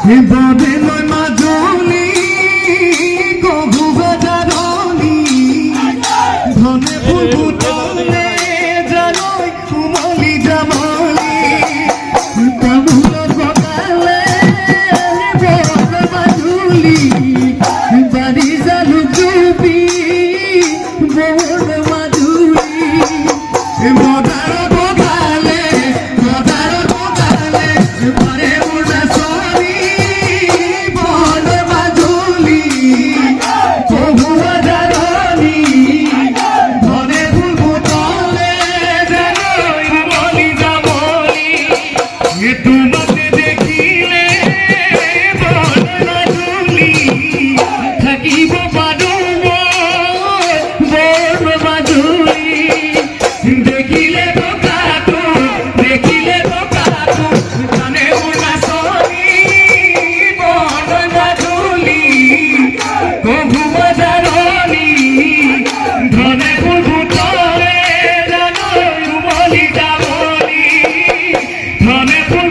বনে নয় মাজনী গহু বাজারনী ধনে ফুল ফুটলে জানই কুমলি জামলি তামুল গগালে বনে মাজুলি বাড়ি জালু ডুবি বনে মাজুলি মদার বগালে পারে উড়া সরি বনে মাজুলি তবু বাজারনি ধনে ফুল ফুটলে জানই কুমলি জামলি তোমাকে দেখিলে বনে মাজুলি থাকিব পারো বনে মাজুলি দেখিলে তো কাটু জানে উড়া সরি বনে মাজুলি তবু বাজারনি ধনে ফুল ফুটলে জানই কুমলি জামলি ধনে ফুল